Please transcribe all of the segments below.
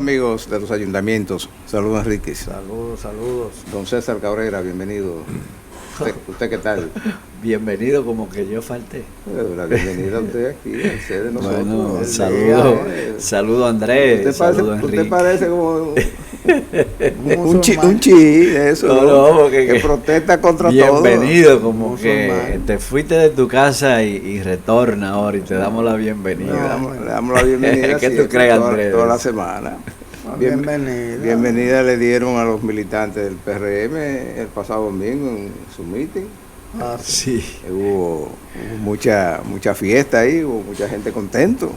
amigos de los ayuntamientos. Saludos, Enríquez. Saludos. Don César Cabrera, bienvenido. ¿Usted qué tal? Bienvenido, como que yo falté. La bienvenida a usted aquí, en sede de nosotros. Bueno, saludo Andrés, usted parece como un chi, eso, no, que protesta contra todo. Bienvenido, como que te fuiste de tu casa y retorna ahora y te damos la bienvenida. Le damos la bienvenida. ¿Qué tú crees, Andrés? Toda la semana. Bienvenida le dieron a los militantes del PRM el pasado domingo en su meeting. Sí. Hubo mucha fiesta ahí, hubo mucha gente contento.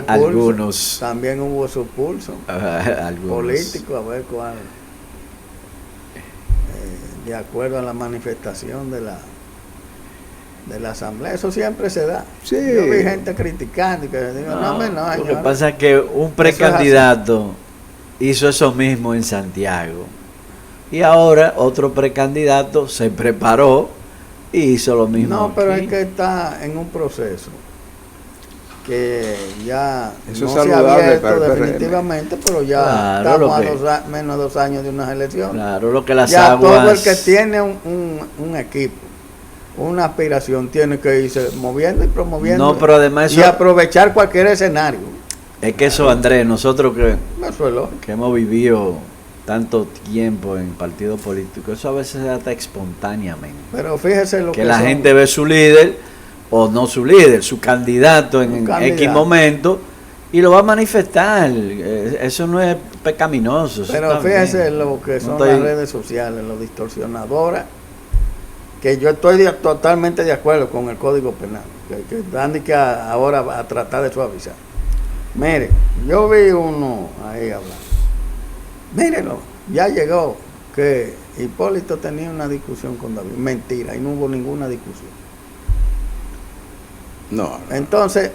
Algunos. También hubo su pulso político, a ver cuál. De acuerdo a la manifestación de la asamblea, eso siempre se da. Sí. Yo vi gente criticando y que digo, no. Lo que pasa es que un precandidato hizo eso mismo en Santiago. Y ahora otro precandidato se preparó y hizo lo mismo. No, pero aquí. es que está en un proceso que ya eso no es se ha saludable abierto definitivamente, pero ya estamos a menos de 2 años de unas elecciones. Claro, lo que las ya aguas... todo el que tiene un equipo, una aspiración, tiene que irse moviendo y promoviendo. No, pero además eso... y aprovechar cualquier escenario. Es que eso, Andrés, nosotros que hemos vivido tanto tiempo en partido político, eso a veces se da espontáneamente. Pero fíjese lo que la gente ve su líder, o no su líder, su candidato en X momento, y lo va a manifestar. Eso no es pecaminoso. Pero fíjese lo que son las redes sociales, lo distorsionadoras, que yo estoy totalmente de acuerdo con el Código Penal, que dan que ahora a tratar de suavizar. Mire, yo vi uno ahí hablando. Mírenlo, ya llegó que Hipólito tenía una discusión con David. Mentira, y no hubo ninguna discusión. No. Entonces,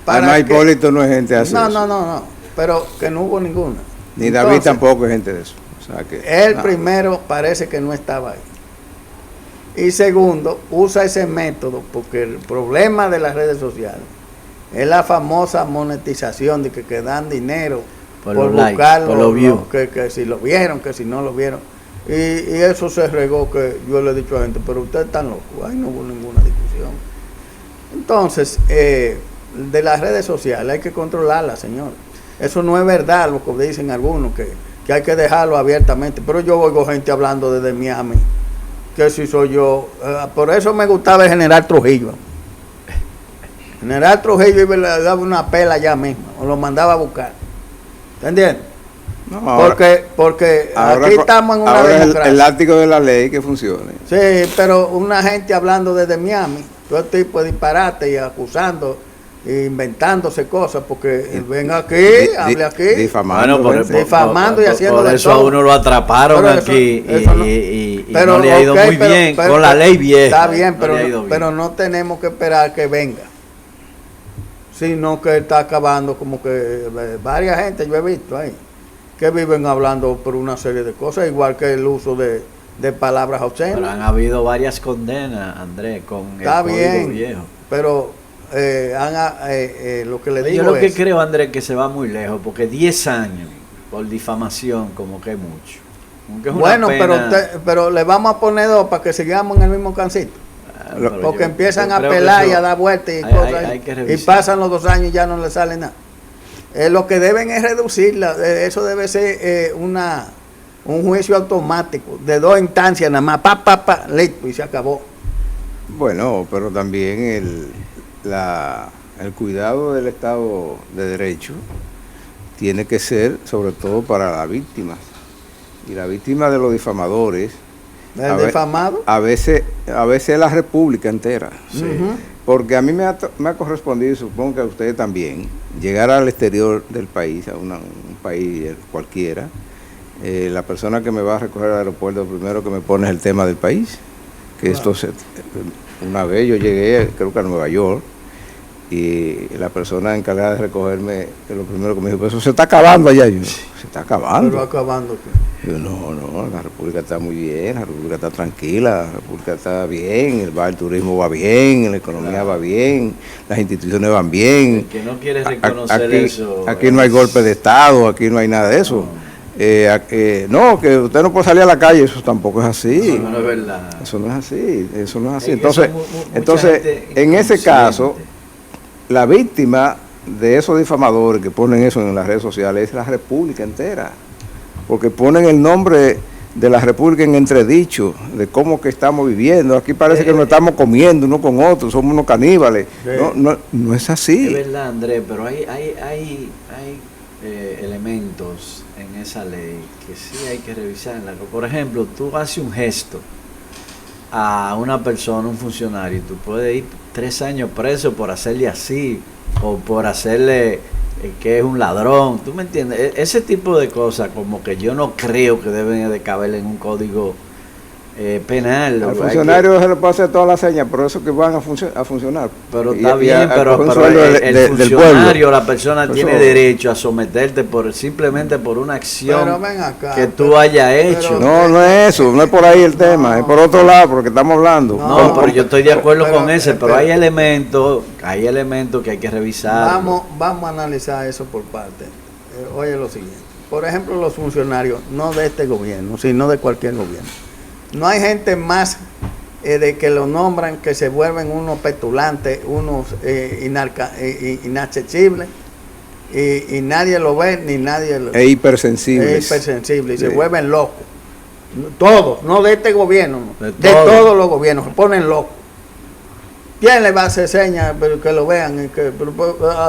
además Hipólito no es gente así. No, pero que no hubo ninguna. Ni entonces, David tampoco es gente de eso. O sea que, él primero parece que no estaba ahí. Y segundo, usa ese método porque el problema de las redes sociales es la famosa monetización de que dan dinero por buscarlo, por los views. Que si lo vieron, que si no lo vieron. Y eso se regó, que yo le he dicho a gente, pero ustedes están locos, ahí no hubo ninguna discusión. Entonces, de las redes sociales hay que controlarlas, señor. Eso no es verdad lo que dicen algunos, que hay que dejarlo abiertamente. Pero yo oigo gente hablando desde Miami, que si soy yo. Por eso me gustaba el general Trujillo. General Trujillo le daba una pela allá mismo, o lo mandaba a buscar. ¿Entiendes? No, porque aquí estamos en una democracia. Es el látigo de la ley que funcione. Sí, pero una gente hablando desde Miami, todo tipo de disparate y acusando, e inventándose cosas, porque venga aquí, hable aquí. Difamando y haciendo por eso a uno lo atraparon aquí y no le ha ido muy bien con la ley vieja. Está bien, pero no tenemos que esperar que venga, sino que está acabando como que varias gente yo he visto ahí que viven hablando por una serie de cosas, igual que el uso de palabras obscenas. Pero han habido varias condenas, Andrés, con está el Código bien, Viejo. Pero lo que le digo yo lo que creo, Andrés, que se va muy lejos, porque 10 años por difamación como que es mucho. Que es bueno, pena... pero le vamos a poner 2 para que sigamos en el mismo cancito. Porque empiezan a pelar y a dar vueltas y cosas. Y pasan los 2 años y ya no le sale nada. Lo que deben es reducirla. Eso debe ser un juicio automático de 2 instancias nada más. Listo, y se acabó. Bueno, pero también el cuidado del Estado de Derecho tiene que ser sobre todo para las víctimas. Y la víctima de los difamadores, ¿el difamado? A veces es la república entera. Sí. Porque a mí me ha correspondido, y supongo que a ustedes también, llegar al exterior del país, a un país cualquiera. La persona que me va a recoger al aeropuerto, primero que me pone es el tema del país. Que esto una vez yo llegué, creo que a Nueva York, y la persona encargada de recogerme, que lo primero que me dijo, pues eso se está acabando allá. Yo, se está acabando. ¿Pero acabando qué? Yo, no, la República está muy bien, la República está tranquila, la República está bien, el turismo va bien, la economía va bien, las instituciones van bien. El que no quiere reconocer aquí, eso. Aquí no hay golpe de Estado, aquí no hay nada de eso. No, que usted no puede salir a la calle, eso tampoco es así. Eso no es verdad. Eso no es así, eso no es así. Es Entonces, en ese caso, la víctima de esos difamadores que ponen eso en las redes sociales es la República entera, porque ponen el nombre de la República en entredicho, de cómo que estamos viviendo. Aquí parece que nos estamos comiendo uno con otro, somos unos caníbales. No es así. Es verdad, Andrés, pero hay elementos en esa ley que sí hay que revisarla. Por ejemplo, tú haces un gesto a una persona, un funcionario, y tú puedes ir 3 años preso por hacerle así, o por hacerle que es un ladrón, ¿tú me entiendes? Ese tipo de cosas como que yo no creo que deben de caber en un código penal. Al funcionario se le puede hacer todas las señas, pero eso que van a funcionar. Pero está bien, pero el funcionario, la persona tiene derecho a someterte simplemente por una acción que tú hayas hecho. No es eso, no es por ahí el tema, es por otro lado, porque estamos hablando. No, pero yo estoy de acuerdo con ese, pero hay elementos que hay que revisar. Vamos a analizar eso por parte. Oye lo siguiente, por ejemplo, los funcionarios, no de este gobierno, sino de cualquier gobierno. No hay gente más de que lo nombran que se vuelven unos petulantes, unos inaccesibles, y nadie lo ve ni nadie lo... hipersensibles. Y se vuelven locos. Todos, no de este gobierno, de todos los gobiernos, se ponen locos. ¿Quién le va a hacer señas pero que lo vean?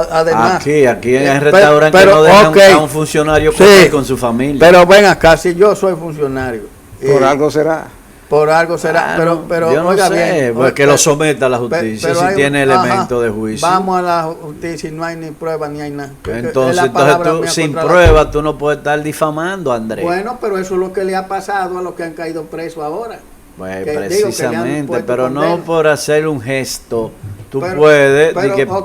Además, aquí en el restaurante no dejan a un funcionario con su familia. Pero ven acá, si yo soy funcionario. Por algo será. Pero yo no oiga sé, bien. pues que lo someta a la justicia si tiene elementos de juicio. Vamos a la justicia y no hay ni prueba ni hay nada. Entonces tú, sin prueba tú no puedes estar difamando, Andrés. Bueno, pero eso es lo que le ha pasado a los que han caído presos ahora. Pues precisamente, pero no por hacer un gesto. Tú puedes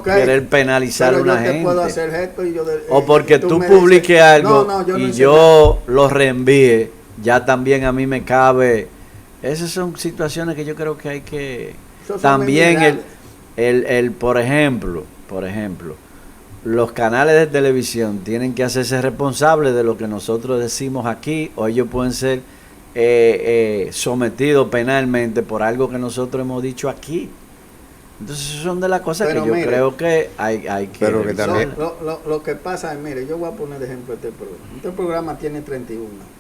querer penalizar a una gente. Puedo hacer gesto o porque tú publiques algo y yo lo reenvíe. Ya también a mí me cabe. Esas son situaciones que yo creo que hay que también por ejemplo, los canales de televisión tienen que hacerse responsables de lo que nosotros decimos aquí, o ellos pueden ser sometidos penalmente por algo que nosotros hemos dicho aquí. Entonces son de las cosas que yo creo que hay que pero que también lo que pasa es, mire, yo voy a poner de ejemplo este programa. Este programa tiene 31.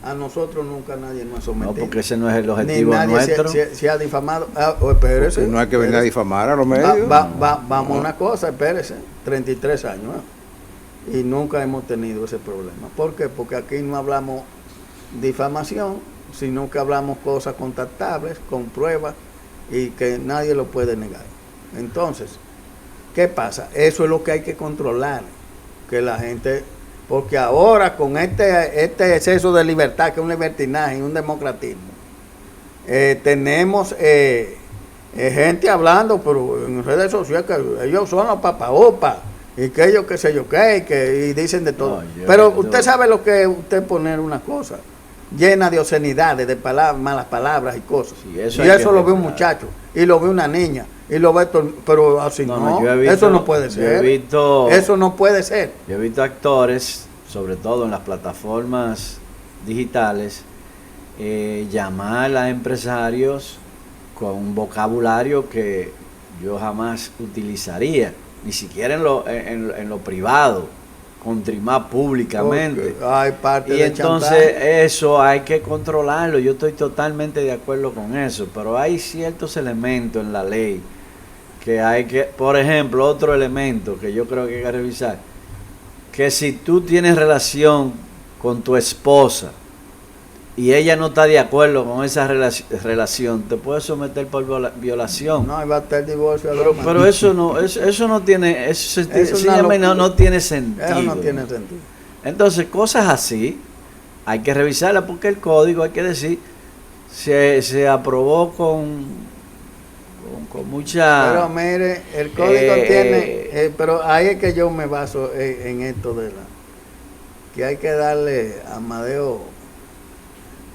A nosotros nunca nadie nos ha sometido. No, porque ese no es el objetivo nuestro. Se ha difamado. Espérese. No hay que venir a difamar a los medios. Vamos a una cosa, espérese. 33 años. Y nunca hemos tenido ese problema. ¿Por qué? Porque aquí no hablamos difamación, sino que hablamos cosas contactables, con pruebas, y que nadie lo puede negar. Entonces, ¿qué pasa? Eso es lo que hay que controlar. Que la gente... Porque ahora con este exceso de libertad, que es un libertinaje y un democratismo, tenemos gente hablando, pero en redes sociales, que ellos son los papaopas, y que ellos qué sé yo qué, y dicen de todo. Pero usted sabe lo que es usted poner una cosa llena de obscenidades, de malas palabras y cosas. Sí, y eso lo ve un muchacho, y lo ve una niña, y lo ve todo, pero así eso no puede ser. Eso no puede ser. Yo he visto actores, sobre todo en las plataformas digitales, llamar a empresarios con un vocabulario que yo jamás utilizaría, ni siquiera en lo privado, contrimar públicamente. Hay parte y entonces chantaje. Eso hay que controlarlo. Yo estoy totalmente de acuerdo con eso, pero hay ciertos elementos en la ley que hay que, por ejemplo, otro elemento que yo creo que hay que revisar, que si tú tienes relación con tu esposa y ella no está de acuerdo con esa relación, te puedes someter por violación. No, va a estar divorcio. Pero eso no tiene, no tiene sentido. Eso no tiene sentido. Entonces, cosas así hay que revisarlas, porque el código, hay que decir, se aprobó con mucha... Pero mire, el código tiene... pero ahí es que yo me baso en esto que hay que darle a Amadeo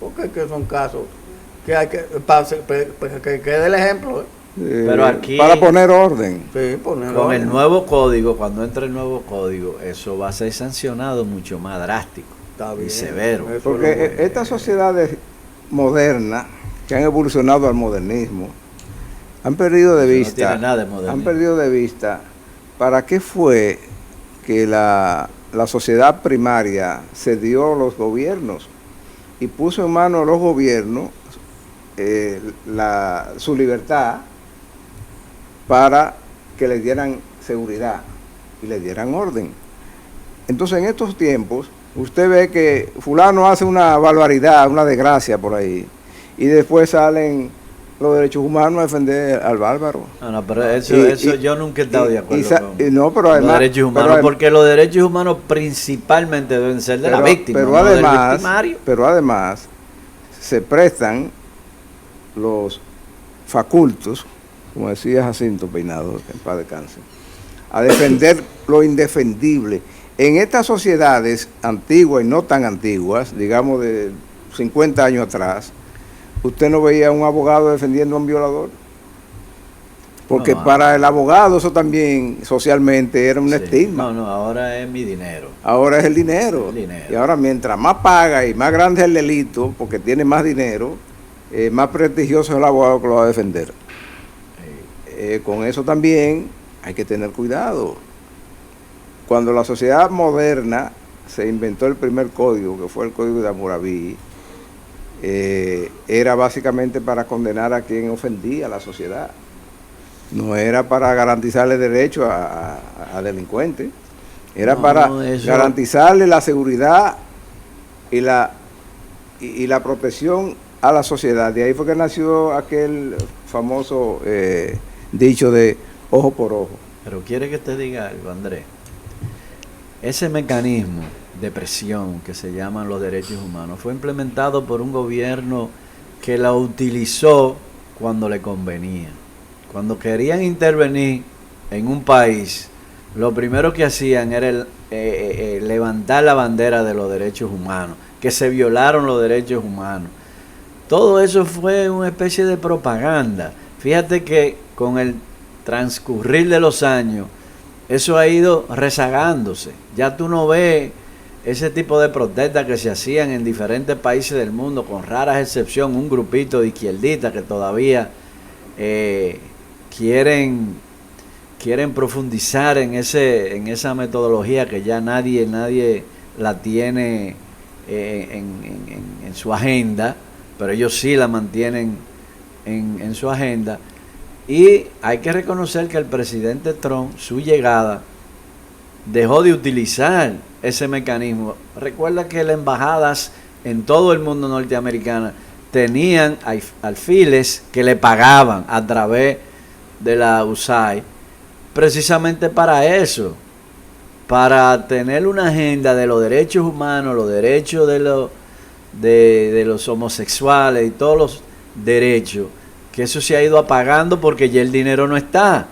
porque es que son casos que hay que quede el ejemplo. Pero aquí, para poner orden. Sí, poner con orden. el nuevo código, cuando entre el nuevo código, eso va a ser sancionado mucho más drástico Está y bien, severo. eso es Porque lo bueno. estas sociedades modernas que han evolucionado al modernismo han perdido de Eso no vista, tiene nada de modernismo. han perdido de vista para qué fue que la sociedad primaria cedió a los gobiernos y puso en manos de los gobiernos su libertad para que le dieran seguridad y le dieran orden. Entonces, en estos tiempos, usted ve que fulano hace una barbaridad, una desgracia por ahí, y después salen los derechos humanos a defender al bárbaro. No, pero eso yo nunca he estado de acuerdo con no, pero además, los derechos humanos, porque los derechos humanos principalmente deben ser de la víctima, pero no del además, victimario. pero además se prestan los facultos, como decía Jacinto Peinado, que en paz descanse, a defender lo indefendible. En estas sociedades antiguas y no tan antiguas, digamos de 50 años atrás, usted no veía a un abogado defendiendo a un violador. Porque para el abogado eso también socialmente era un estigma. No, ahora es mi dinero. Ahora es el dinero. Y ahora mientras más paga y más grande es el delito, porque tiene más dinero, más prestigioso es el abogado que lo va a defender. Con eso también hay que tener cuidado. Cuando la sociedad moderna se inventó el primer código, que fue el código de Hammurabi, era básicamente para condenar a quien ofendía a la sociedad. No era para garantizarle derechos a delincuentes, era para garantizarle la seguridad y la protección a la sociedad. De ahí fue que nació aquel famoso dicho de ojo por ojo. Pero quiere que te diga algo, Andrés. Ese mecanismo de presión que se llaman los derechos humanos fue implementado por un gobierno que la utilizó cuando le convenía. Cuando querían intervenir en un país, lo primero que hacían era levantar la bandera de los derechos humanos, que se violaron los derechos humanos. Todo eso fue una especie de propaganda. Fíjate que con el transcurrir de los años, eso ha ido rezagándose. Ya tú no ves ese tipo de protestas que se hacían en diferentes países del mundo, con raras excepciones, un grupito de izquierdistas que todavía quieren profundizar en esa metodología que ya nadie la tiene en su agenda, pero ellos sí la mantienen en su agenda. Y hay que reconocer que el presidente Trump, su llegada, dejó de utilizar ese mecanismo. Recuerda que las embajadas en todo el mundo norteamericano tenían alfiles que le pagaban a través de la USAID, precisamente para eso, para tener una agenda de los derechos humanos, los derechos de los homosexuales y todos los derechos, que eso se ha ido apagando porque ya el dinero no está.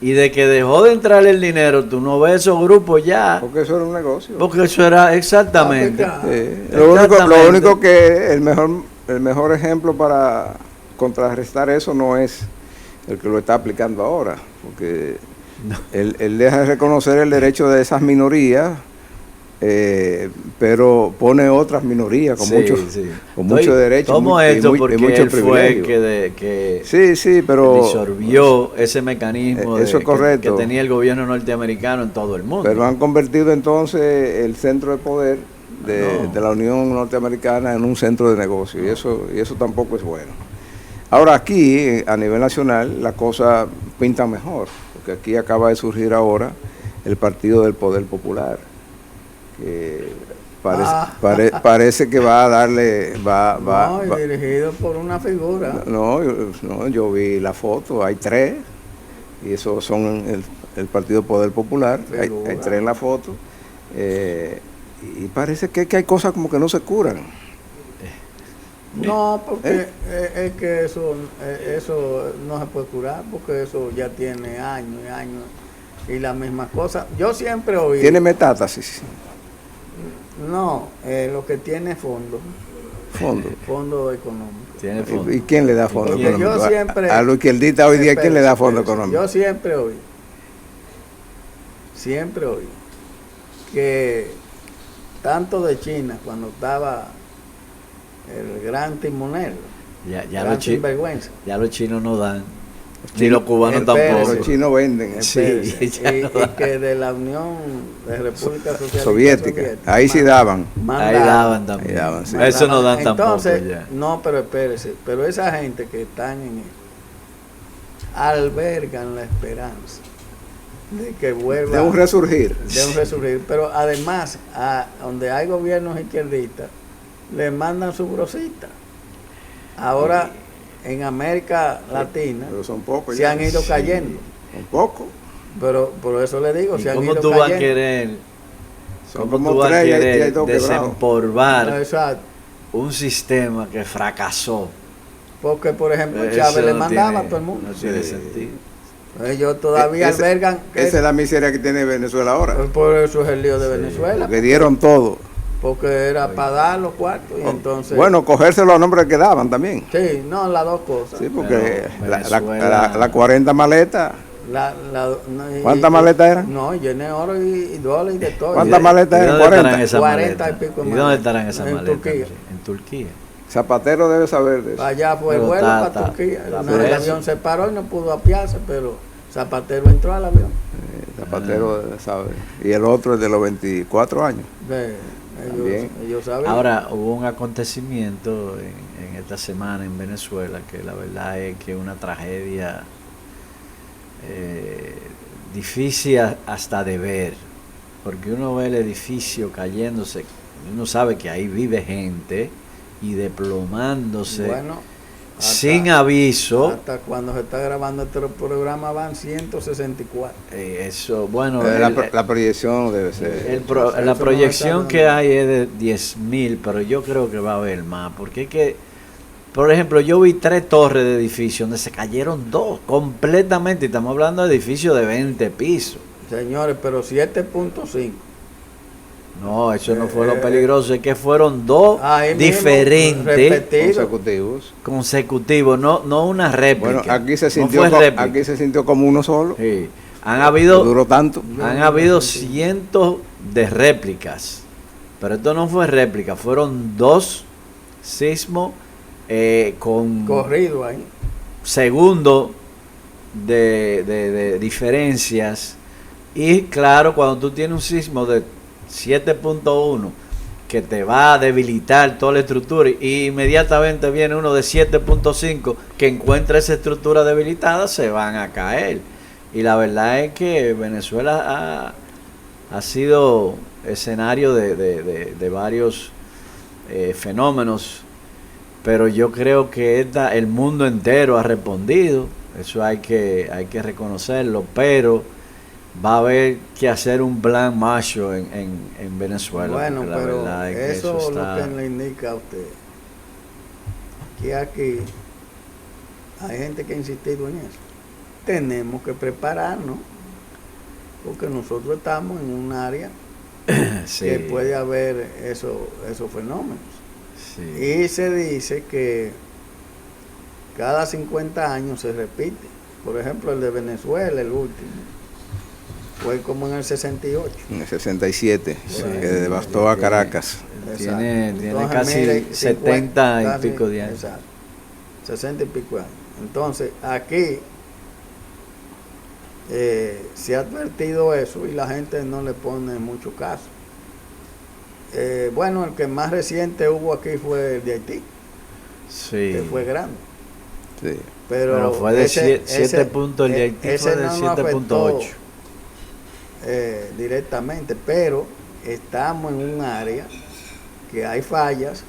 Y de que dejó de entrar el dinero, tú no ves esos grupos ya. Porque eso era un negocio. Porque eso era exactamente. Lo único que el mejor ejemplo para contrarrestar eso no es el que lo está aplicando ahora, porque él deja de reconocer el derecho de esas minorías, pero pone otras minorías con mucho derecho tomo esto porque mucho él privilegio. Fue que pero disolvió ese mecanismo eso es correcto, que tenía el gobierno norteamericano en todo el mundo. Pero han convertido entonces el centro de poder de la Unión Norteamericana en un centro de negocio, y eso tampoco es bueno. Ahora aquí, a nivel nacional, la cosa pinta mejor, porque aquí acaba de surgir ahora el Partido del Poder Popular, que parece que va a darle... dirigido por una figura. No, yo vi la foto, hay 3, y esos son el Partido Poder Popular, hay 3 en la foto, y parece que hay cosas como que no se curan. No, porque es que eso no se puede curar, porque eso ya tiene años y años y la misma cosa. Yo siempre oí... ¿Tiene metástasis? No, lo que tiene fondo. Fondo económico. Tiene fondo. ¿Y quién le da fondo Porque económico? yo siempre- A los izquierdistas hoy día, ¿quién le da fondo Espérese, económico? Yo siempre oí que tanto de China, cuando estaba el gran timonel, Ya gran sinvergüenza, ya los chinos no dan. Ni los cubanos Espérese. tampoco. Los chinos venden. Sí, espérese, ya y, no y da. que de la Unión de República Socialista Soviética. Ahí sí daban. Ahí daban también. Ahí daban, sí. Eso no dan Entonces, tampoco ya. no, pero espérese, pero esa gente que están en él albergan la esperanza de que vuelva De un resurgir. de un resurgir, pero además a donde hay gobiernos izquierdistas le mandan su brosita. Ahora en América Latina Pero son pocos. se ya. han ido Sí. cayendo, Son pocos. pero por eso le digo, ¿Y se han cómo ido tú vas a cayendo. querer, Son cómo tú como vas a tres y hay querer dos quebrados. desempolvar Exacto. un sistema que fracasó? Porque por ejemplo Eso Chávez le no mandaba tiene- a todo el mundo. No tiene Sí. sentido. Ellos todavía Ese- albergan Esa es la miseria que tiene Venezuela ahora. por eso es el lío de Sí. Venezuela, Porque dieron todo. porque era para dar los cuartos y entonces Bueno, cogérselo a nombres que daban también. sí, no, las dos cosas. Sí, porque Pero la Venezuela- 40 maletas. No, ¿Cuántas maletas eran? No, llené oro y dólares y de todo. ¿Cuántas Y- maletas ¿Y eran? dónde estarán 40. esas 40 y maletas? pico ¿Y dónde maletas. estarán esas En maletas? Turquía. En Turquía. Zapatero debe saber de eso. Allá fue el Pero vuelo está- para Turquía. está No, por el eso. avión se paró y no pudo apiarse, pero Zapatero entró al avión. Zapatero debe saber. Y el otro es de los 24 años. También. Ellos saben. Ahora, hubo un acontecimiento en esta semana en Venezuela que la verdad es que es una tragedia difícil hasta de ver, porque uno ve el edificio cayéndose, y uno sabe que ahí vive gente y desplomándose Bueno, sin aviso. hasta cuando se está grabando este programa van 164. Eso, bueno, La proyección debe ser. la proyección que hay es de 10.000, pero yo creo que va a haber más, porque es que, por ejemplo, yo vi 3 torres de edificios donde se cayeron 2 completamente, y estamos hablando de edificios de 20 pisos. Señores, pero 7.5. No, eso no fue lo peligroso, es que fueron 2 Ahí mismo, diferentes repetido. Consecutivos. consecutivos, no una réplica. Bueno, aquí se No sintió, fue réplica. aquí se sintió como uno solo. Sí. Han No habido duró tanto. Han habido cientos de réplicas, pero esto no fue réplica, fueron 2 sismos con Corrido ahí. segundos de diferencias. Y claro, cuando tú tienes un sismo de 7.1 que te va a debilitar toda la estructura, y inmediatamente viene uno de 7.5 que encuentra esa estructura debilitada, se van a caer. Y la verdad es que Venezuela ha sido escenario de varios fenómenos, pero yo creo que el mundo entero ha respondido, eso hay que reconocerlo, pero va a haber que hacer un plan macho en Venezuela. Bueno, porque la pero verdad es que eso es está... lo que le indica a usted. Que aquí hay gente que ha insistido en eso. Tenemos que prepararnos, porque nosotros estamos en un área Sí, que puede haber esos fenómenos. sí. Y se dice que cada 50 años se repite. Por ejemplo, el de Venezuela, el último, fue como en el 68. En el 67, Sí. que devastó a Caracas. Tiene Entonces, casi mire, 70 y casi, pico de años. Exacto, 60 y pico años. Entonces, aquí se ha advertido eso y la gente no le pone mucho caso. Bueno, el que más reciente hubo aquí fue el de Haití, Sí. que fue grande. Sí. Pero fue de 7 puntos, el de Haití ese fue de no nos afectó, 7.8. directamente, pero estamos en un área que hay fallas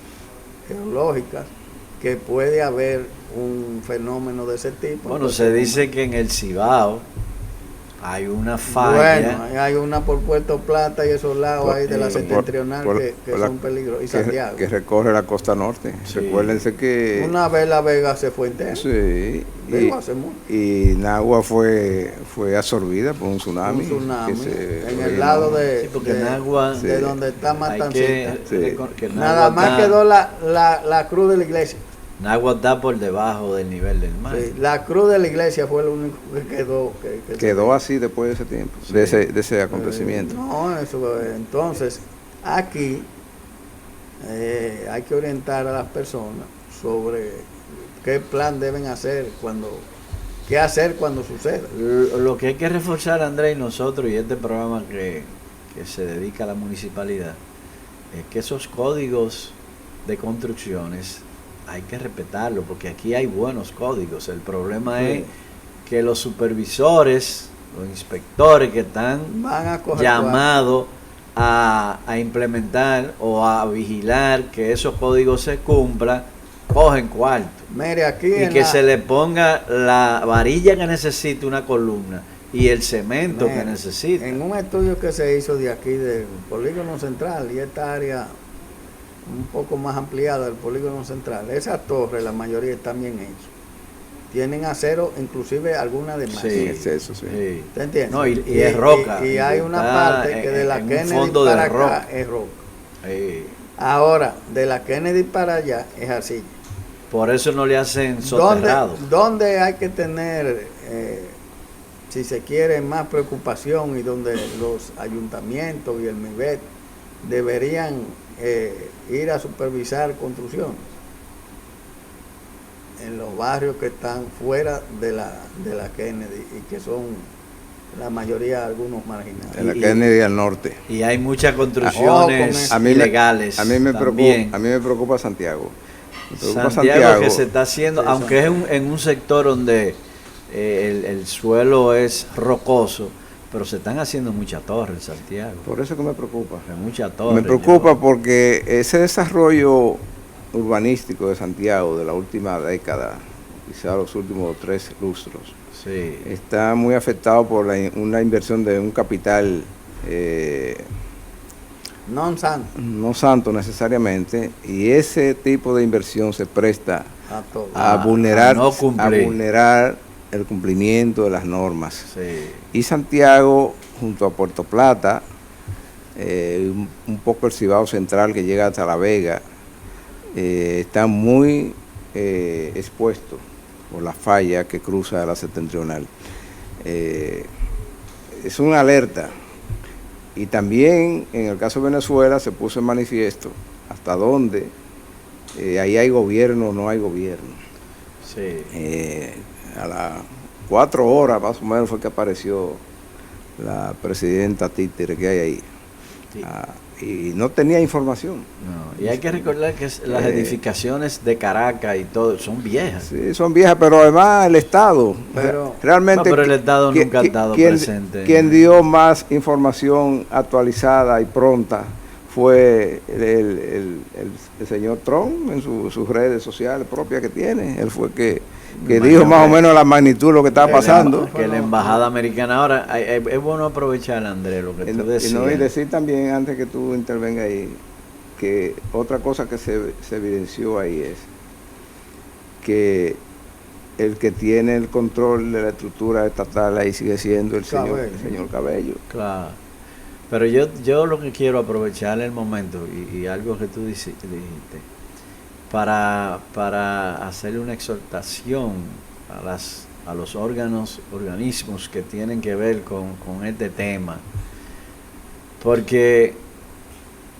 geológicas, que puede haber un fenómeno de ese tipo. Bueno, Entonces, se dice que en el Cibao hay una falla. Bueno, hay una por Puerto Plata y esos lados ahí de la septentrional que la- son peligrosos. Y Santiago. que recorre la costa norte. Sí. Recuérdense que... Una vez La Vega se fue entera. Sí, Digo, hace mucho. y Nagua fue absorbida por un tsunami. Un tsunami que se en el orinó. lado de, Sí, porque de- Nagua- de Sí. donde está Hay Matancita. que, Sí. que Nada Nagua más está- quedó la cruz de la iglesia. Nagua está por debajo del nivel del mar. Sí, la cruz de la iglesia fue lo único que quedó. Que Quedó así después de ese tiempo, Sí. de ese acontecimiento. No, eso, entonces, aquí hay que orientar a las personas sobre qué plan deben hacer qué hacer cuando suceda. Lo que hay que reforzar, Andrés, y nosotros y este programa que se dedica a la municipalidad, es que esos códigos de construcciones hay que respetarlos, porque aquí hay buenos códigos. El problema Sí. es que los supervisores, los inspectores que están Van a coger llamados a implementar o a vigilar que esos códigos se cumplan, cogen cuarto. Mire, aquí Y en que la- se le ponga la varilla que necesita una columna y el cemento que Mire, necesita. En un estudio que se hizo de aquí del polígono central y esta área un poco más ampliada del polígono central, esas torres, la mayoría están bien hechas. Tienen acero, inclusive algunas de más. Sí. Es eso, sí. Sí. ¿Te entiendes? No, y es roca. Y hay una Está parte que de la en un Kennedy fondo de para acá roca. es roca. Sí. Ahora, de la Kennedy para allá es así. Por eso no le hacen soterrado. ¿Dónde hay que tener, si se quiere, más preocupación y donde los ayuntamientos y el MIBET deberían ir a supervisar construcciones? En los barrios que están fuera de la Kennedy y que son la mayoría algunos marginados. En la Y- Kennedy al norte. Y hay muchas Ojo con construcciones eso. ilegales. A mí me también. preocupa Santiago. Me preocupa Santiago, que se está haciendo, Sí, aunque es en un sector donde el suelo es rocoso, pero se están haciendo muchas torres en Santiago. Por eso que me preocupa. Muchas torres. Me preocupa yo- porque ese desarrollo urbanístico de Santiago de la última década, quizá los últimos 3 lustros, Sí. está muy afectado por una inversión de un capital Non santo no santo necesariamente, y ese tipo de inversión se presta a todo. a A vulnerar, no cumplir. vulnerar el cumplimiento de las normas. Sí. Y Santiago, junto a Puerto Plata, un poco el Cibao Central que llega hasta La Vega, está muy expuesto por la falla que cruza la septentrional. Es una alerta. Y también en el caso de Venezuela se puso en manifiesto hasta dónde ahí hay gobierno o no hay gobierno. Sí. A las 4 horas más o menos fue que apareció la presidenta títere que hay ahí. Sí. Y no tenía información. No, y hay que recordar que las edificaciones de Caracas y todo son viejas. Sí, son viejas, pero además el Estado, Pero- realmente... No, pero el Estado nunca ha estado quien, presente. Quien dio más información actualizada y pronta fue el señor Trump en sus redes sociales propias que tiene. Él fue que dijo más o menos la magnitud de lo que estaba pasando. Que la embajada americana ahora, es bueno aprovechar, Andrés, lo que tú decías. Y decir también, antes que tú intervengas ahí, que otra cosa que se evidenció ahí es que el que tiene el control de la estructura estatal ahí sigue siendo el señor Cabello. Claro. Pero yo lo que quiero aprovechar el momento y algo que tú dijiste, para hacerle una exhortación a los organismos que tienen que ver con este tema. Porque,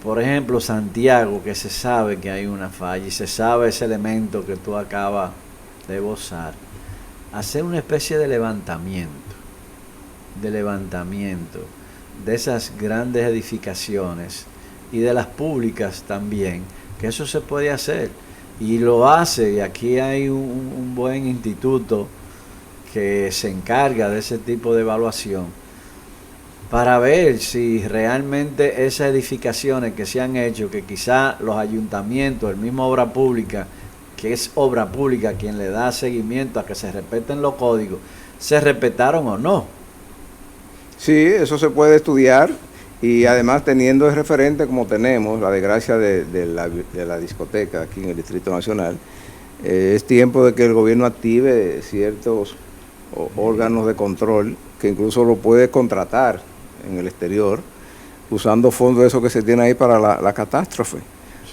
por ejemplo, Santiago, que se sabe que hay una falla y se sabe ese elemento que tú acabas de esbozar, hacer una especie de levantamiento de esas grandes edificaciones y de las públicas también, que eso se puede hacer y lo hace, y aquí hay un buen instituto que se encarga de ese tipo de evaluación para ver si realmente esas edificaciones que se han hecho, que quizá los ayuntamientos, el mismo obra pública, que es obra pública quien le da seguimiento a que se respeten los códigos, se respetaron o no. Sí, eso se puede estudiar y además teniendo de referente como tenemos la desgracia de la discoteca aquí en el Distrito Nacional, es tiempo de que el gobierno active ciertos órganos de control que incluso lo puede contratar en el exterior usando fondos de esos que se tiene ahí para la catástrofe.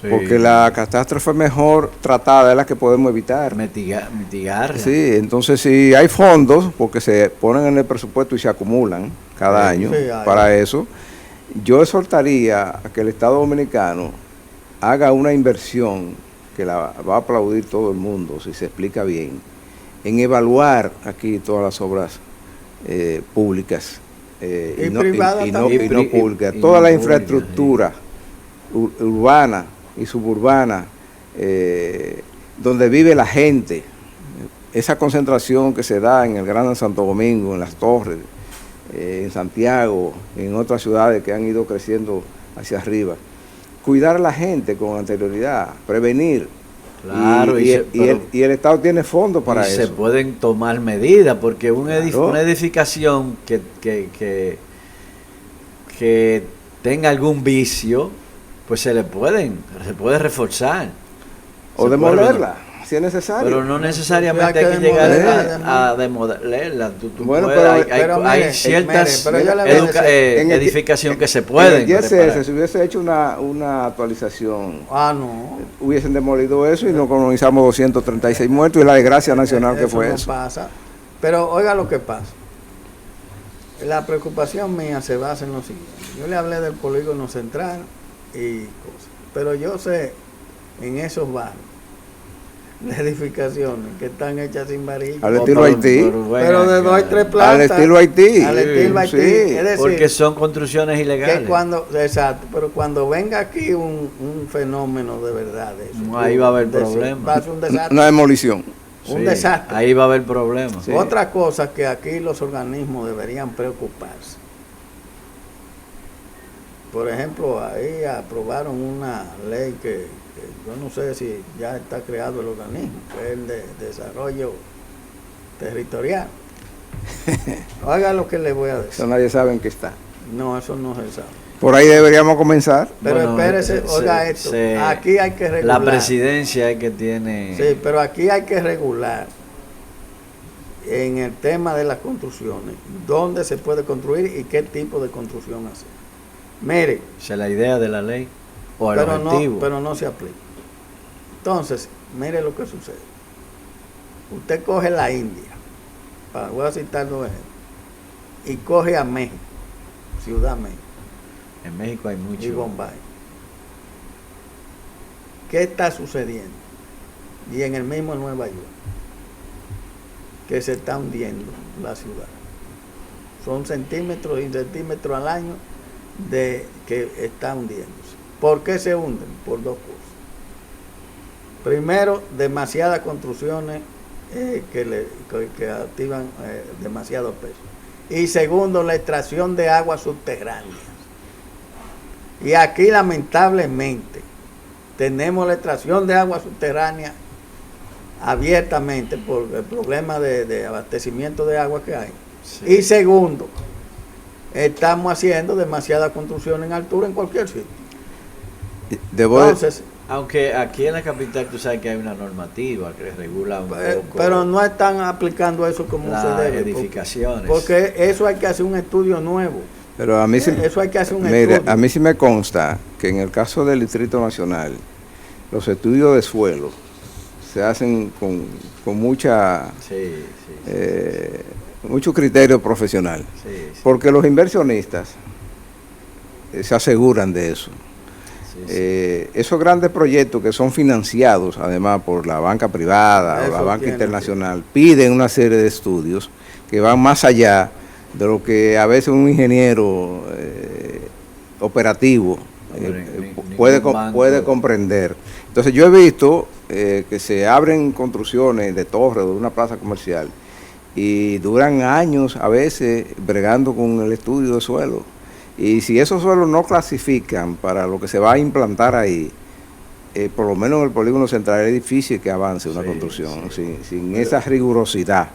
Sí. Porque la catástrofe mejor tratada es la que podemos evitar. Mitigarla. Sí, entonces si hay fondos, porque se ponen en el presupuesto y se acumulan cada año para eso, yo exhortaría a que el Estado Dominicano haga una inversión que la va a aplaudir todo el mundo, si se explica bien, en evaluar aquí todas las obras públicas y no públicas, toda la infraestructura urbana y suburbana, donde vive la gente, esa concentración que se da en el Gran Santo Domingo, en las Torres, en Santiago, en otras ciudades que han ido creciendo hacia arriba. Cuidar a la gente con anterioridad, prevenir. Claro, y el Estado tiene fondos para eso. Se pueden tomar medidas, porque una edificación que tenga algún vicio, pues se puede reforzar. O demolerla, si es necesario. Pero no necesariamente hay que llegar a demolerla. Bueno, hay ciertas edificaciones que se pueden. Si hubiese hecho una actualización, hubiesen demolido eso y no colonizamos 236 muertos y la desgracia nacional que fue eso. Pasa. Pero oiga lo que pasa. La preocupación mía se basa en lo siguiente. Yo le hablé del polígono central y cosas, pero yo sé en esos barrios de edificaciones que están hechas sin varilla, al estilo Haití, pero de 2 y 3 plantas, al estilo Haití, sí. Es decir, porque son construcciones ilegales. Exacto, pero cuando venga aquí un fenómeno de verdad, ahí va a haber problemas. Va a ser un desastre. Una demolición. Un desastre. Ahí va a haber problemas. Sí. Otra cosa que aquí los organismos deberían preocuparse. Por ejemplo, ahí aprobaron una ley que yo no sé si ya está creado el organismo, que es el de desarrollo territorial. Oiga lo que le voy a decir. Eso nadie sabe en qué está. No, eso no se sabe. Por ahí deberíamos comenzar. Pero espérese, oiga esto. Aquí hay que regular. La presidencia es que tiene... Sí, pero aquí hay que regular en el tema de las construcciones, dónde se puede construir y qué tipo de construcción hacer. Mire. ¿Esa es la idea de la ley? ¿O el objetivo? Pero no se aplica. Entonces, mire lo que sucede. Usted coge la India, voy a citar 2 ejemplos, y coge a México, Ciudad México. En México hay mucho. Y Bombay. ¿Qué está sucediendo? Y en el mismo Nueva York, que se está hundiendo la ciudad. Son centímetros y centímetros al año de que está hundiéndose. ¿Por qué se hunden? Por 2 cosas. Primero, demasiadas construcciones que activan demasiado peso. Y segundo, la extracción de aguas subterráneas. Y aquí lamentablemente tenemos la extracción de agua subterránea abiertamente por el problema de abastecimiento de agua que hay. Sí. Y segundo, estamos haciendo demasiada construcción en altura en cualquier sitio. Entonces, aunque aquí en la capital tú sabes que hay una normativa que regula un poco, pero no están aplicando eso como se debe. Edificaciones. Porque eso hay que hacer un estudio nuevo. Pero a mí eso hay que hacer un estudio. A mí sí me consta que en el caso del Distrito Nacional, los estudios de suelo se hacen con mucha mucho criterio profesional. Porque los inversionistas se aseguran de eso. Esos grandes proyectos que son financiados además por la banca privada o la banca internacional piden una serie de estudios que van más allá de lo que a veces un ingeniero operativo puede comprender. Entonces yo he visto que se abren construcciones de torres o de una plaza comercial y duran años a veces bregando con el estudio de suelo. Y si esos suelos no clasifican para lo que se va a implantar ahí, por lo menos en el polígono central es difícil que avance una construcción sin esa rigurosidad.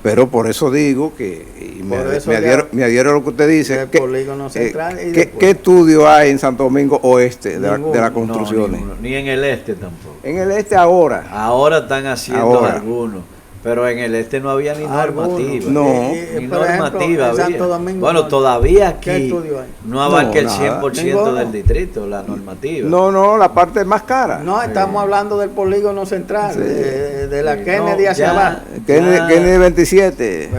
Pero por eso digo que, y me Por eso adhiero a lo que usted dice, del polígono central y ¿qué después. estudio hay en Santo Domingo Oeste de Ninguno. las No, construcciones? ninguno, ni en el este tampoco. En el este ahora. Ahora están haciendo Ahora. algunos, pero en el este no había ni normativa. No. Ni Por ejemplo, normativa en había. Santo Domingo, Bueno, todavía ¿qué aquí estudio hay? no abarca el No, 100% nada. del distrito, la normativa. No, la parte más cara. No, estamos hablando del polígono central, Sí. de la Sí, Kennedy no, hacia ya. abajo. Kennedy 27.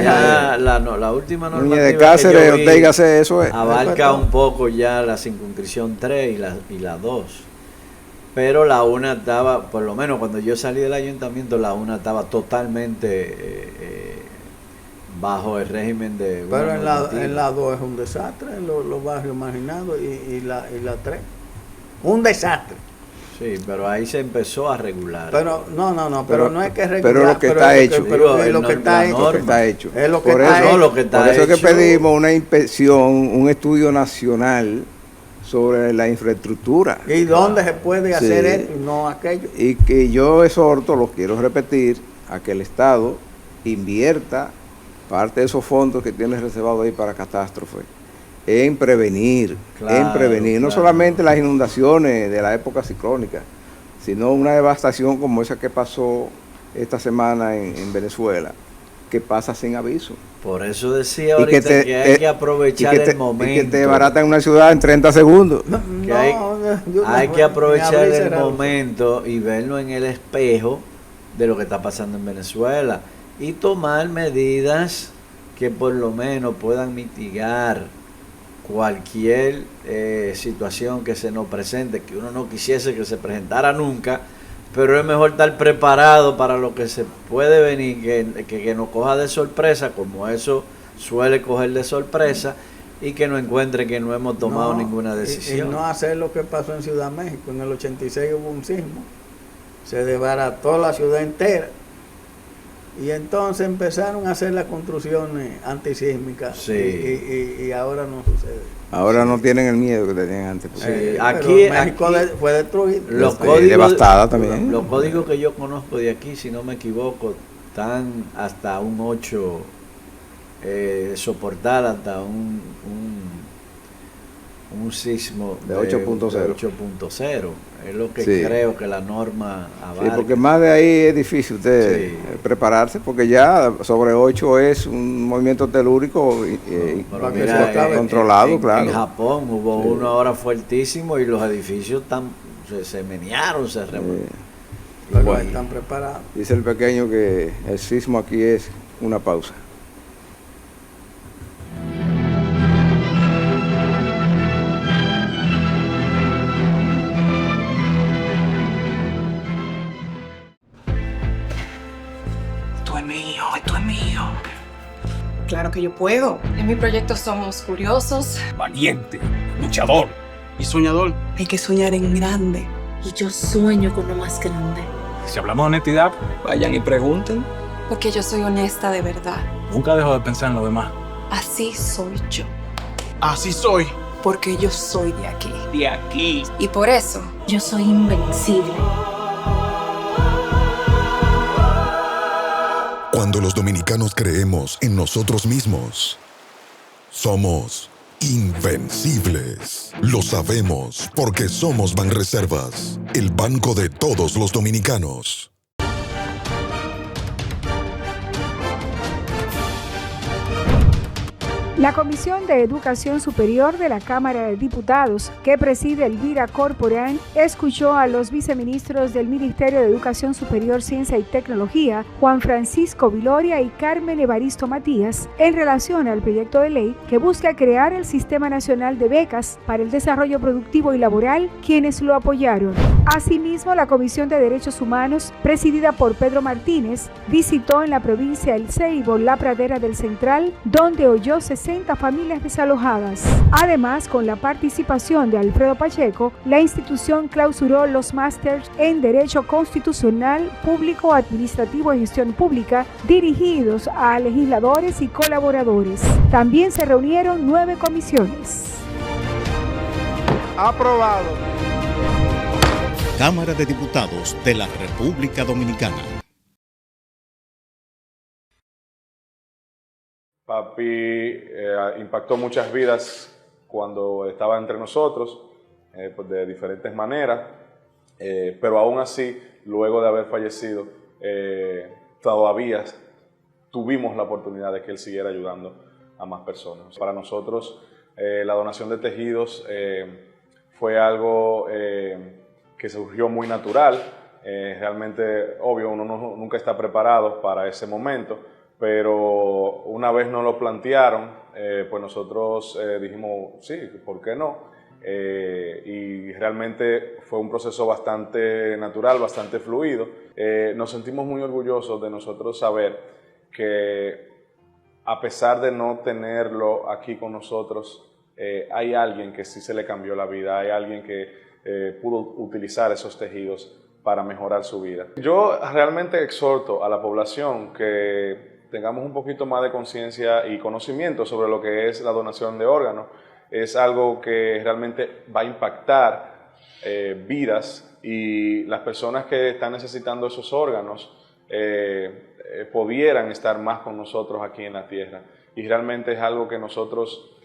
Ya la última normativa Núñez de que Cáceres, yo vi Ortega, eso es. abarca un poco ya la circunscripción 3 y la 2. Pero la una estaba, por lo menos cuando yo salí del ayuntamiento, la una estaba totalmente bajo el régimen de una Pero normativa. en la 2 es un desastre, los barrios marginados y la 3. Un desastre. Sí, pero ahí se empezó a regular. Pero no, Pero- no es que regular. pero lo que está hecho. Pero es Digo, lo que el está la hecho. Lo que está hecho. Es lo que Por está eso, hecho. lo que está por eso es que hecho. pedimos una inspección, un estudio nacional sobre la infraestructura. ¿Y dónde se puede hacer Sí. esto y no aquello? Y que yo exhorto, lo quiero repetir, a que el Estado invierta parte de esos fondos que tiene reservado ahí para catástrofes en prevenir, Claro, no claro. solamente las inundaciones de la época ciclónica, sino una devastación como esa que pasó esta semana en Venezuela, que pasa sin aviso. Por eso decía Y ahorita que que, hay que aprovechar el y que momento. te baratan una ciudad en 30 segundos. Que hay- yo Hay no- que ni aprovechar abrir y el cerrar. momento y verlo en el espejo de lo que está pasando en Venezuela y tomar medidas que por lo menos puedan mitigar cualquier situación que se nos presente, que uno no quisiese que se presentara nunca, pero es mejor estar preparado para lo que se puede venir, que nos coja de sorpresa, como eso suele coger de sorpresa, y que no encuentre que no hemos tomado No, ninguna decisión. Y no hacer lo que pasó en Ciudad México. En el 86 hubo un sismo. Se desbarató la ciudad entera. Y entonces empezaron a hacer las construcciones antisísmicas. Sí. Y ahora no sucede. Ahora no tienen el miedo que tenían antes. Sí, Pero aquí- México aquí- fue destruido. Los Sí, códigos, devastada también. Los códigos que yo conozco de aquí, si no me equivoco, están hasta un 8, soportar hasta un sismo De 8.0. 8.0. Es lo que Sí. creo que la norma Sí, abarca. porque más de ahí es difícil usted Sí. prepararse, porque ya sobre 8 es un movimiento telúrico Pero para que mira, se acabe. controlado, en claro. Japón hubo Sí. uno ahora fuertísimo y los edificios se menearon, se removieron. Pero Bueno. están preparados. Dice el pequeño que el sismo aquí es una pausa. Esto es mío. Claro que yo puedo. En mi proyecto somos curiosos. Valiente, luchador y soñador. Hay que soñar en grande. Y yo sueño con lo más grande. Si hablamos de honestidad, vayan y pregunten. Porque yo soy honesta de verdad. Nunca dejo de pensar en lo demás. Así soy yo. Así soy. Porque yo soy de aquí. De aquí. Y por eso yo soy invencible. Cuando los dominicanos creemos en nosotros mismos, somos invencibles. Lo sabemos porque somos Banreservas, el banco de todos los dominicanos. La Comisión de Educación Superior de la Cámara de Diputados, que preside Elvira Corporán, escuchó a los viceministros del Ministerio de Educación Superior, Ciencia y Tecnología, Juan Francisco Viloria y Carmen Evaristo Matías, en relación al proyecto de ley que busca crear el Sistema Nacional de Becas para el Desarrollo Productivo y Laboral, quienes lo apoyaron. Asimismo, la Comisión de Derechos Humanos, presidida por Pedro Martínez, visitó en la provincia El Ceibo la pradera del Central, donde oyó 60 familias desalojadas. Además, con la participación de Alfredo Pacheco, la institución clausuró los másters en Derecho Constitucional, Público, Administrativo y Gestión Pública, dirigidos a legisladores y colaboradores. También se reunieron 9 comisiones. Aprobado. Cámara de Diputados de la República Dominicana. Papi impactó muchas vidas cuando estaba entre nosotros, pues de diferentes maneras, pero aún así, luego de haber fallecido, todavía tuvimos la oportunidad de que él siguiera ayudando a más personas. Para nosotros, la donación de tejidos fue algo que surgió muy natural. Realmente, obvio, uno nunca está preparado para ese momento, pero una vez nos lo plantearon, pues nosotros dijimos, sí, ¿por qué no? Y realmente fue un proceso bastante natural, bastante fluido. Nos sentimos muy orgullosos de nosotros saber que a pesar de no tenerlo aquí con nosotros, hay alguien que sí se le cambió la vida, hay alguien que pudo utilizar esos tejidos para mejorar su vida. Yo realmente exhorto a la población que tengamos un poquito más de conciencia y conocimiento sobre lo que es la donación de órganos. Es algo que realmente va a impactar vidas, y las personas que están necesitando esos órganos pudieran estar más con nosotros aquí en la tierra. Y realmente es algo que nosotros,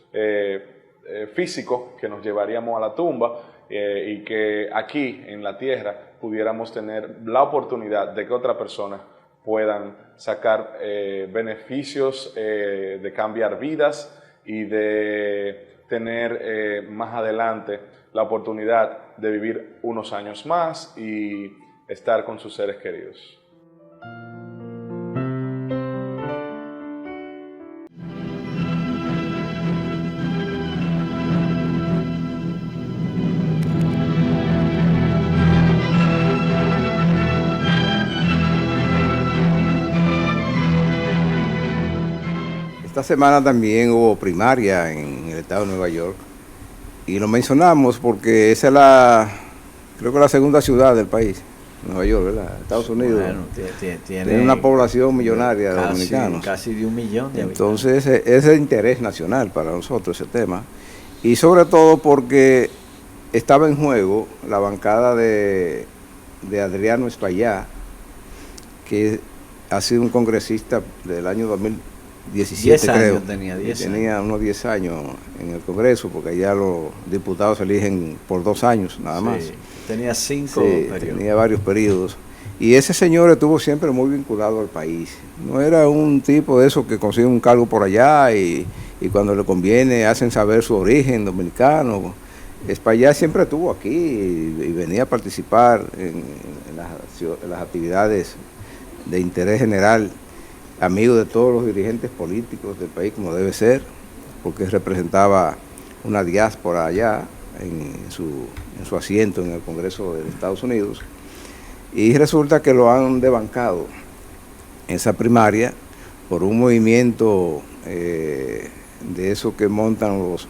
físico, que nos llevaríamos a la tumba, y que aquí en la tierra pudiéramos tener la oportunidad de que otras personas puedan sacar beneficios de cambiar vidas y de tener más adelante la oportunidad de vivir unos años más y estar con sus seres queridos. Esta semana también hubo primaria en el estado de Nueva York, y lo mencionamos porque esa es creo que la segunda ciudad del país, Nueva York, ¿verdad? Estados Unidos. Bueno, tiene una población millonaria de dominicanos. Casi de 1 millón de habitantes. Entonces es de interés nacional para nosotros ese tema, y sobre todo porque estaba en juego la bancada de Adriano Espaillá, que ha sido un congresista del año 2017, creo. Tenía unos 10 años en el Congreso, porque allá los diputados se eligen por 2 años nada más. Sí, tenía 5 periodos. Tenía varios periodos. Y ese señor estuvo siempre muy vinculado al país. No era un tipo de esos que consigue un cargo por allá y cuando le conviene hacen saber su origen dominicano. Espaillá siempre estuvo aquí y venía a participar en las actividades de interés general, amigo de todos los dirigentes políticos del país, como debe ser, porque representaba una diáspora allá en su asiento en el Congreso de Estados Unidos. Y resulta que lo han debancado esa primaria por un movimiento de eso que montan los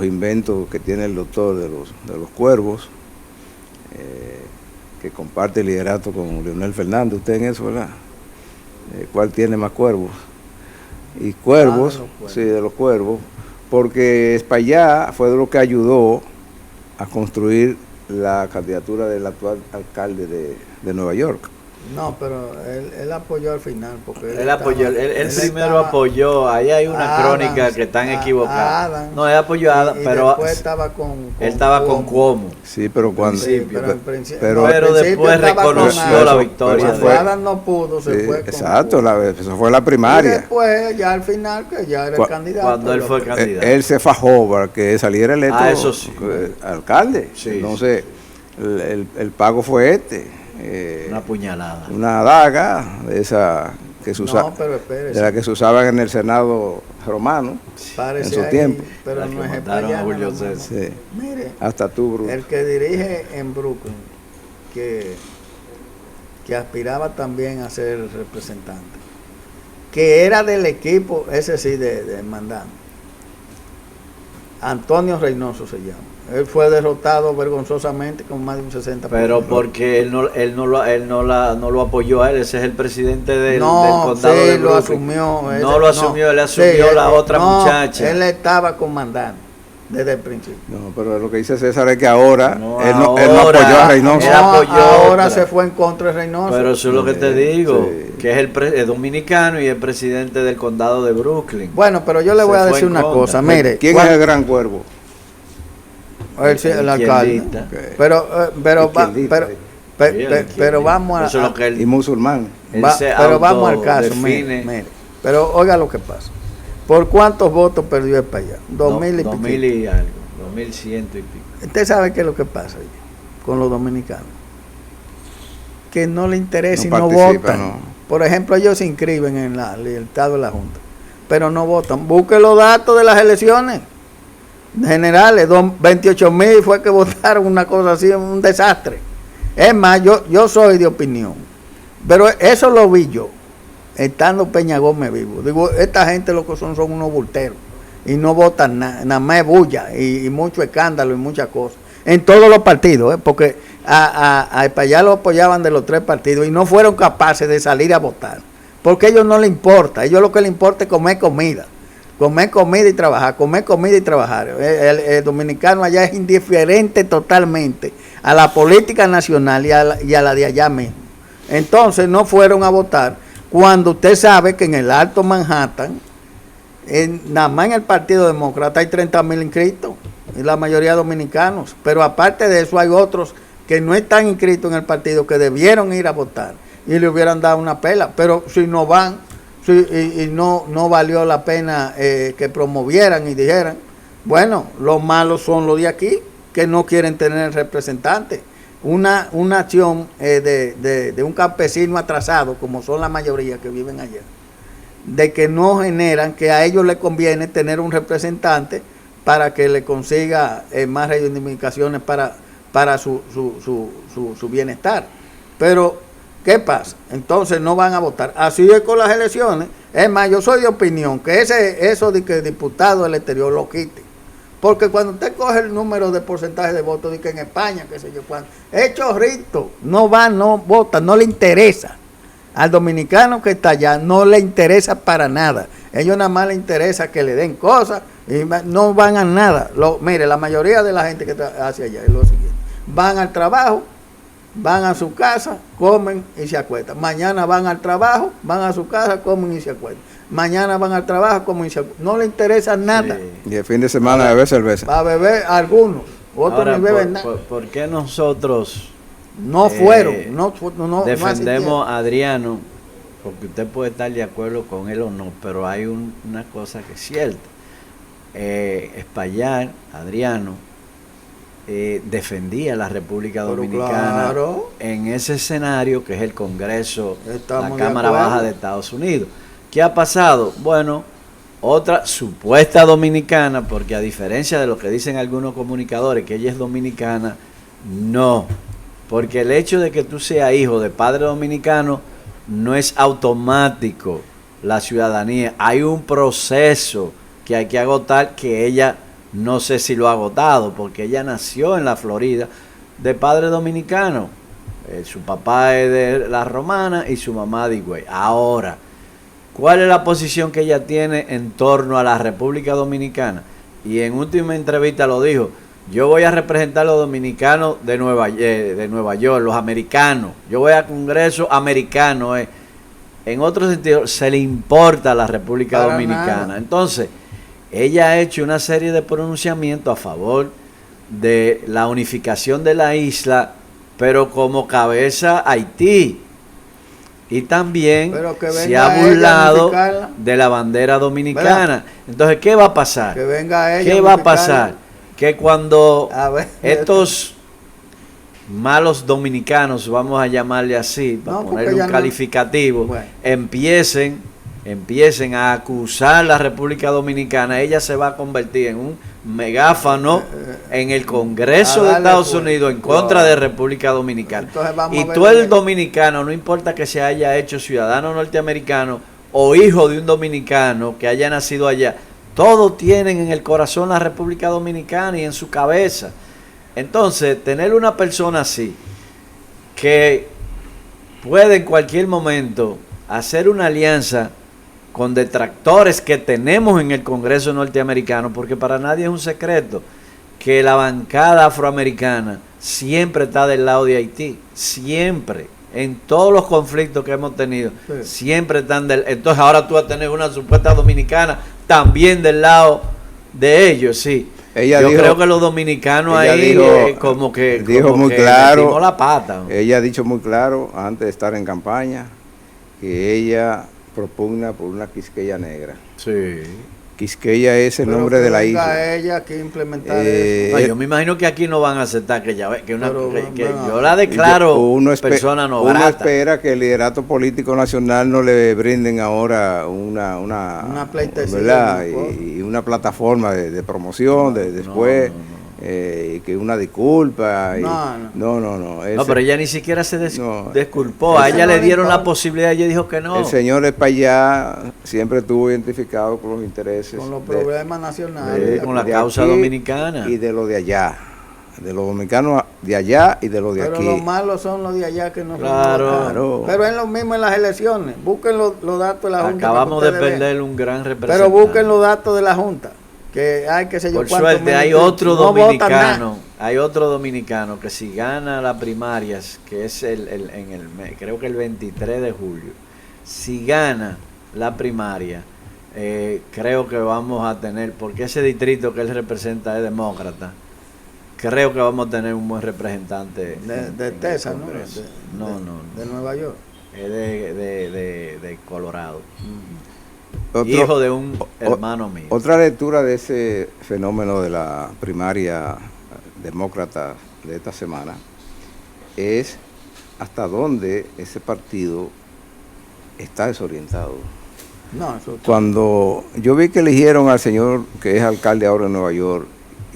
inventos que tiene el doctor de los cuervos, que comparte el liderato con Leonel Fernández. Usted en eso, ¿verdad? ¿Cuál tiene más cuervos? Y cuervos, sí, de los cuervos, porque Espaillá fue de lo que ayudó a construir la candidatura del actual alcalde de Nueva York. No, pero él apoyó al final. Porque él primero apoyó. Ahí hay una crónica que están equivocadas. No, él apoyó a Adams, pero después estaba él estaba con Cuomo. Sí, pero cuando pero después reconoció la victoria. Adams no pudo, se fue. Exacto, eso fue la primaria. Y después, ya al final, que ya era el candidato. Cuando él fue candidato. Él se fajó para que saliera electo eso sí, alcalde. Sí, entonces, el pago fue una puñalada. Una daga de esa que se usaba, de la que se usaban en el Senado romano en su tiempo. Pero no es Espaillá. Sí. Mire, hasta tú, Bruno. El que dirige en Brooklyn, que aspiraba también a ser representante, que era del equipo, ese sí, de Mandán. Antonio Reynoso se llama. Él fue derrotado vergonzosamente con más de un 60%. Pero porque él no lo apoyó a él, ese es el presidente del condado de Brooklyn. Lo asumió. No lo asumió, él asumió la otra muchacha. Él estaba con Mandán. desde el principio. No, pero lo que dice César es que ahora, No, él no ahora, apoyó a Reynoso. él apoyó ahora otra. se fue en contra de Reynoso. Pero eso es lo que te digo, Sí. que es dominicano y es presidente del condado de Brooklyn. Bueno, pero yo le voy Se a fue decir en una contra. cosa, mire. ¿Quién es el gran cuervo? El alcalde. izquierdista. Pero, Izquierdista, sí. pero vamos a... Eso es lo que Y él, musulmán. él Va- se pero vamos al caso, autodefine. mire. Pero oiga lo que pasa. ¿Por cuántos votos perdió el para allá? 2000 y 2000 pico. y algo, 2100 y pico. Usted sabe qué es lo que pasa ahí con los dominicanos. Que no le interesa No y no participa, votan. no. Por ejemplo, ellos se inscriben en el estado de la Junta, pero no votan. Busque los datos de las elecciones generales. 28,000 fue que votaron, una cosa así, un desastre. Es más, yo soy de opinión, pero eso lo vi yo, estando Peña Gómez vivo. Digo, esta gente lo que son unos bulteros y no votan nada más es bulla y mucho escándalo y muchas cosas. En todos los partidos, porque para allá lo apoyaban de los 3 partidos y no fueron capaces de salir a votar, porque a ellos no les importa. A ellos lo que les importa es comer comida y trabajar, comer comida y trabajar. El dominicano allá es indiferente totalmente a la política nacional y a la de allá mismo. Entonces no fueron a votar cuando usted sabe que en el Alto Manhattan, nada más en el Partido Demócrata hay 30,000 inscritos, y la mayoría dominicanos, pero aparte de eso hay otros que no están inscritos en el partido que debieron ir a votar y le hubieran dado una pela, pero si no van, y no valió la pena que promovieran y dijeran, bueno, los malos son los de aquí, que no quieren tener representantes. Una acción de un campesino atrasado, como son la mayoría que viven allá, de que no generan, que a ellos les conviene tener un representante para que le consiga más reivindicaciones para su bienestar. Pero, ¿qué pasa? Entonces no van a votar. Así es con las elecciones. Es más, yo soy de opinión que eso de que el diputado del exterior lo quite. Porque cuando usted coge el número de porcentaje de votos, de que en España, qué sé yo cuándo, es chorrito, no van, no votan, no le interesa. Al dominicano que está allá no le interesa para nada. Ellos nada más le interesa que le den cosas y no van a nada. Mire, la mayoría de la gente que hace allá es lo siguiente: van al trabajo, van a su casa, comen y se acuestan. Mañana van al trabajo, van a su casa, comen y se acuestan. Mañana van al trabajo, comen y se acuestan. No le interesa nada. Sí. Y el fin de semana bebe cerveza. Va a beber algunos, otros Ahora, ni beben nada. ¿por qué nosotros No fueron, no defendemos a Adriano? Porque usted puede estar de acuerdo con él o no, pero hay una cosa que es cierta. Espaillat, Adriano, defendía a la República Pero Dominicana claro, en ese escenario que es el Congreso, estamos la de Cámara acuerdo. Baja de Estados Unidos. ¿Qué ha pasado? Bueno, otra supuesta dominicana, porque a diferencia de lo que dicen algunos comunicadores, que ella es dominicana, no. Porque el hecho de que tú seas hijo de padre dominicano no es automático la ciudadanía. Hay un proceso que hay que agotar, que ella no sé si lo ha agotado, porque ella nació en la Florida de padre dominicano. Su papá es de La Romana y su mamá de Higüey. Ahora, ¿cuál es la posición que ella tiene en torno a la República Dominicana? Y en última entrevista lo dijo: yo voy a representar a los dominicanos de Nueva York, los americanos. Yo voy al Congreso americano. En otro sentido, se le importa a la República Para Dominicana. nada. Entonces, ella ha hecho una serie de pronunciamientos a favor de la unificación de la isla, pero como cabeza Haití. Y también Pero que se venga ha ella a burlado unificarla. de la bandera dominicana. Entonces, ¿qué va a pasar? que venga ella. ¿Qué va a unificarla. pasar? Que cuando A ver, estos malos dominicanos, vamos a llamarle así, para No, porque ponerle ya un no- calificativo, Bueno. empiecen a acusar a la República Dominicana, ella se va a convertir en un megáfono en el Congreso a de darle Estados fuego. Unidos en contra de República Dominicana. Entonces vamos Y a ver tú, el de- dominicano, no importa que se haya hecho ciudadano norteamericano o hijo de un dominicano que haya nacido allá, todos tienen en el corazón la República Dominicana y en su cabeza. Entonces, tener una persona así, que puede en cualquier momento hacer una alianza con detractores que tenemos en el Congreso norteamericano, porque para nadie es un secreto que la bancada afroamericana siempre está del lado de Haití, siempre, en todos los conflictos que hemos tenido, siempre están entonces ahora tú vas a tener una supuesta dominicana también del lado de ellos, sí. Yo creo que los dominicanos ahí dijo muy claro, la pata. Ella ha dicho muy claro antes de estar en campaña que ella propugna por una Quisqueya negra. Sí. Quisqueya es el nombre de la isla. Ella que implementar eso. Yo me imagino que aquí no van a aceptar que yo la declaro persona no grata. Uno espera que el liderato político nacional no le brinden ahora una pleitesía y una plataforma de promoción después. Que una disculpa. No, pero ella ni siquiera se disculpó. A ella le dieron la posibilidad y ella dijo que no. El señor Espaillá siempre estuvo identificado con los intereses. Con los problemas nacionales. Con la causa dominicana. Y de lo de allá. De los dominicanos de allá y de los de aquí. Pero los malos son los de allá que no claro. Pero es lo mismo en las elecciones. Busquen los datos de la Junta. Acabamos de perder un gran representante. Pero busquen los datos de la Junta. Que hay que sé yo. Por suerte hay otro dominicano, que si gana las primarias, que es creo que el 23 de julio, si gana la primaria, creo que vamos a tener, porque ese distrito que él representa es demócrata, creo que vamos a tener un buen representante de Texas, ¿no? De Nueva York. Es de Colorado. Hijo de un hermano mío. Otra lectura de ese fenómeno de la primaria demócrata de esta semana es hasta dónde ese partido está desorientado. Cuando yo vi que eligieron al señor que es alcalde ahora en Nueva York,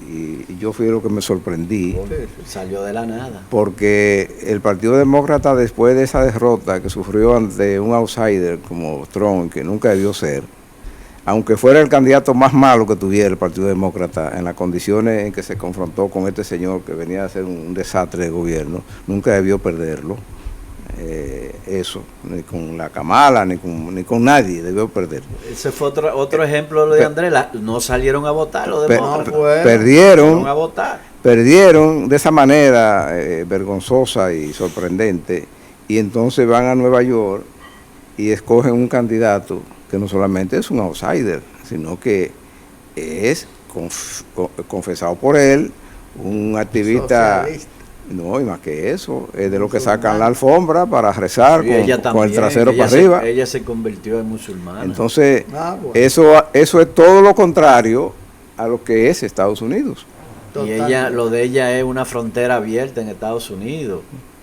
y yo fui lo que me sorprendí. Salió de la nada. Porque el Partido Demócrata, después de esa derrota que sufrió ante un outsider como Trump, que nunca debió ser, aunque fuera el candidato más malo que tuviera el Partido Demócrata, en las condiciones en que se confrontó con este señor que venía a ser un desastre de gobierno, nunca debió perderlo. Eso, ni con la Kamala, ni con nadie debió perder. Ese fue otro ejemplo de lo de Andrés. No salieron a votar los demócratas. Perdieron de esa manera vergonzosa y sorprendente, y entonces van a Nueva York y escogen un candidato que no solamente es un outsider, sino que es confesado por él, un activista socialista. No, y más que eso, es de lo que sacan la alfombra para rezar con el trasero para arriba. Ella se convirtió en musulmana. Entonces, eso es todo lo contrario a lo que es Estados Unidos. Y lo de ella es una frontera abierta en Estados Unidos.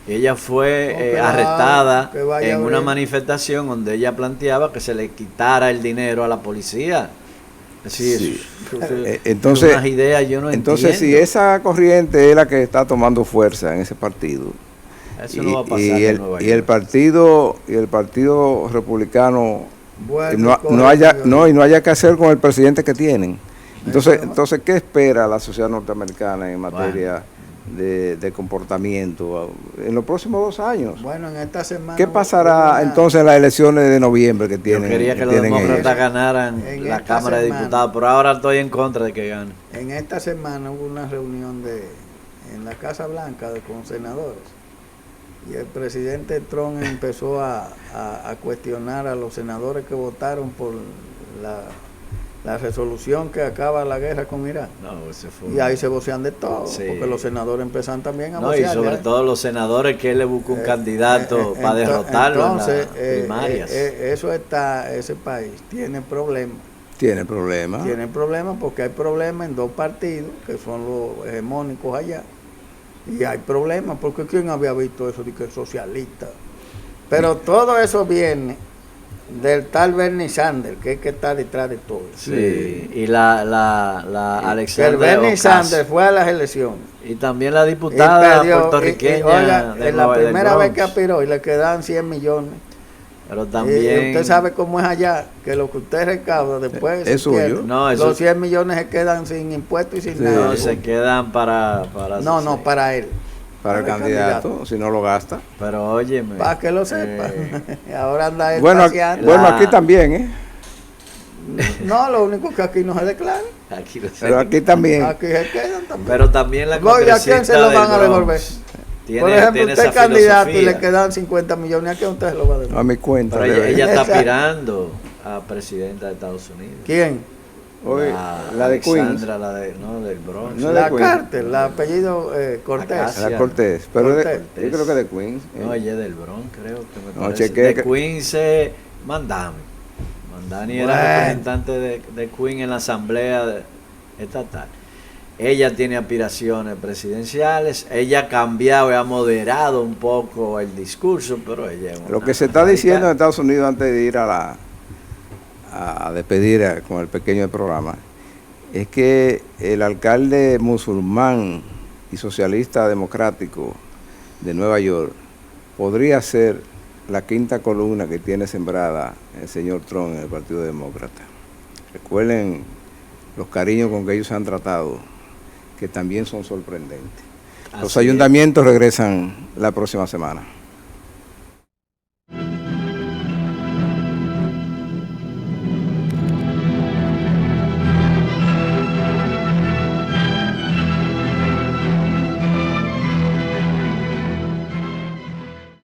Ella fue arrestada en una manifestación donde ella planteaba que se le quitara el dinero a la policía. Sí. Entonces, unas ideas yo no entonces si esa corriente es la que está tomando fuerza en ese partido, eso no va a pasar y el partido republicano no haya que hacer con el presidente que tienen, entonces ¿qué espera la sociedad norteamericana en materia de comportamiento en los próximos 2 años? Bueno, en esta semana. ¿Qué pasará entonces en las elecciones de noviembre que tienen? Yo quería que los demócratas ganaran la Cámara de Diputados, pero ahora estoy en contra de que gane. En esta semana hubo una reunión en la Casa Blanca con senadores, y el presidente Trump empezó a cuestionar a los senadores que votaron por la resolución que acaba la guerra con Irán. Y ahí se vocean de todo, porque los senadores empiezan también a vocear. Y sobre todo los senadores que él le buscó un candidato para derrotarlo en las primarias. Ese país tiene problemas. Tiene problemas porque hay problemas en 2 partidos que son los hegemónicos allá. Y hay problemas porque ¿quién había visto eso de que es socialista? Pero todo eso viene del tal Bernie Sanders, que es que está detrás de todo. Sí. Y la Alexandra el Bernie Sanders fue a las elecciones. Y también la diputada puertorriqueña. Oiga, en la primera vez que aspiró y le quedaban 100 millones. Pero también. Usted sabe cómo es allá, que lo que usted recauda después. Es suyo. Los 100 millones se quedan sin impuestos y sin nada. No, se quedan para para él. Para el candidato, si no lo gasta. Pero óyeme. Para que lo sepa. Ahora anda bueno, aquí también, No, lo único que aquí no se declara. Aquí no sé. Pero aquí también. Aquí se quedan también. Pero también la ¿Y a quién se lo van a devolver? Por ejemplo, usted es candidato y le quedan 50 millones, ¿a quién usted se lo va a devolver? A mi cuenta. Pero ella está Exacto. aspirando a presidenta de Estados Unidos. ¿Quién? Oye, la de Queens. Alexandra, la de, no, del Bronx. No, La de Queens. Carter, la apellido Cortés. Acá. La Cortés. Pero Cortés. yo creo que de Queens. No, ella es del Bronx, creo que me No, parece. chequea De que- Queens es Mandani. Mandani era Bueno. representante de Queens en la asamblea estatal. Ella tiene aspiraciones presidenciales, ella ha cambiado y ha moderado un poco el discurso, pero ella es Lo una que se está radical. diciendo en Estados Unidos antes de ir a despedir con el pequeño programa es que el alcalde musulmán y socialista democrático de Nueva York podría ser la quinta columna que tiene sembrada el señor Trump en el Partido Demócrata. Recuerden los cariños con que ellos se han tratado, que también son sorprendentes. Los Así es. ayuntamientos regresan la próxima semana.